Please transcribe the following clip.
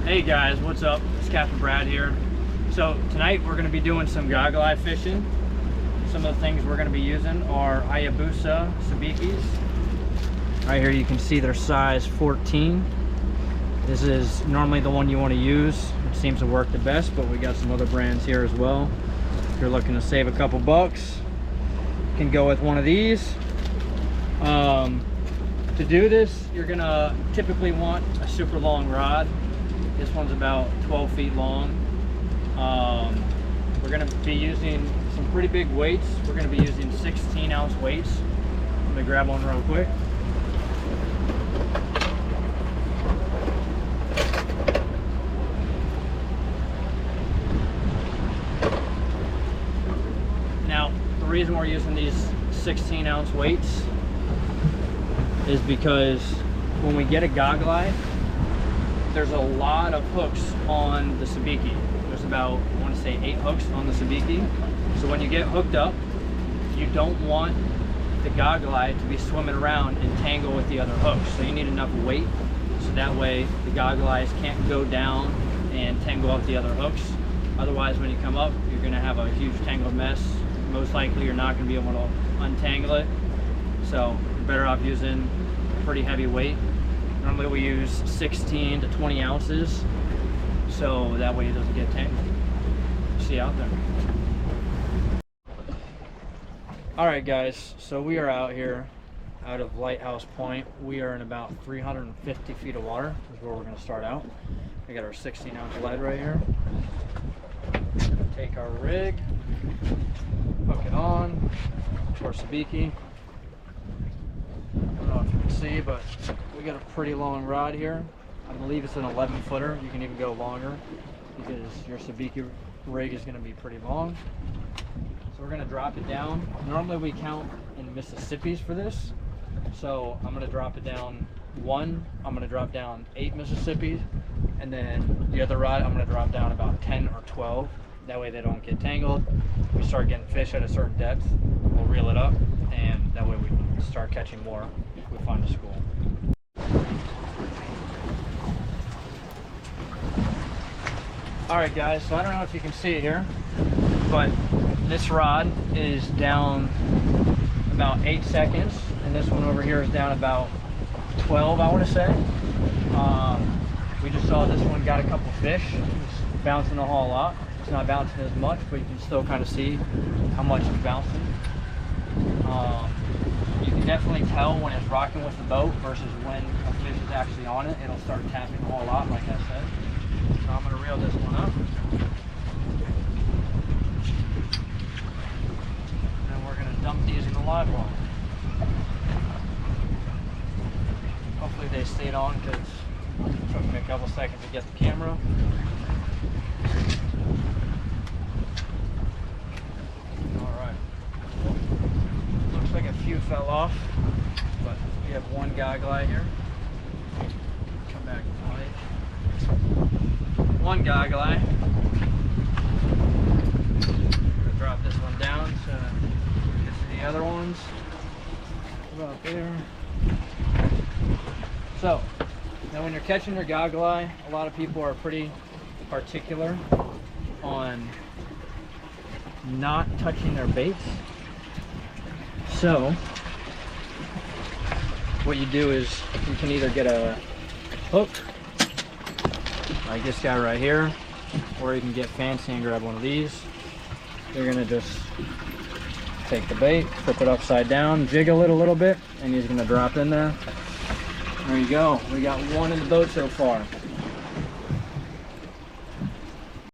Hey guys, what's up? It's Captain Brad here. So tonight we're going to be doing some goggle eye fishing. Some of the things we're going to be using are Hayabusa sabikis. Right here you can see their size 14. This is normally the one you want to use. It seems to work the best, but we got some other brands here as well. If you're looking to save a couple bucks, you can go with one of these. To do this, you're going to typically want a super long rod. This one's about 12 feet long. We're going to be using some pretty big weights. We're going to be using 16-ounce weights. Let me grab one real quick. Now, the reason we're using these 16-ounce weights is because when we get a goggle eye, there's a lot of hooks on the sabiki. There's about, I want to say 8 hooks on the sabiki. So when you get hooked up, you don't want the goggle eye to be swimming around and tangle with the other hooks. So you need enough weight so that way the goggle eyes can't go down and tangle up the other hooks. Otherwise, when you come up, you're going to have a huge tangled mess. Most likely you're not going to be able to untangle it. So you're better off using a pretty heavy weight. Normally we use 16 to 20 ounces, so that way it doesn't get tangled. See you out there. All right guys, so we are out here out of Lighthouse Point. We are in about 350 feet of water is where we're going to start out. We got our 16-ounce lead right here. Take our rig, hook it on to our sabiki. I don't know if you can see, but we got a pretty long rod here. I believe it's an 11 footer. You can even go longer because your sabiki rig is going to be pretty long. So we're going to drop it down. Normally we count in Mississippis for this. So I'm going to drop it down 1. I'm going to drop down 8 Mississippis. And then the other rod, I'm going to drop down about 10 or 12. That way they don't get tangled. If we start getting fish at a certain depth, we'll reel it up. And that way we can start catching more if we find a school. Alright guys, so I don't know if you can see it here, but this rod is down about 8 seconds, and this one over here is down about 12, I want to say. We just saw this one got a couple fish. It's bouncing a whole lot. It's not bouncing as much, but you can still kind of see how much it's bouncing. You can definitely tell when it's rocking with the boat versus when a fish is actually on it. It'll start tapping a whole lot, like I said. So I'm going to reel this one up. And then we're going to dump these in the live well. Hopefully they stayed on because it took me a couple seconds to get the camera. Like a few fell off, but we have one goggle eye here. Come back to the light. One goggle eye. Gonna drop this one down so we get to the other ones. About there. So now when you're catching your goggle eye, a lot of people are pretty particular on not touching their baits. So what you do is you can either get a hook like this guy right here, or you can get fancy and grab one of these. You're gonna just take the bait, flip it upside down, jiggle it a little bit, and he's gonna drop in there. There you go. We got one in the boat so far.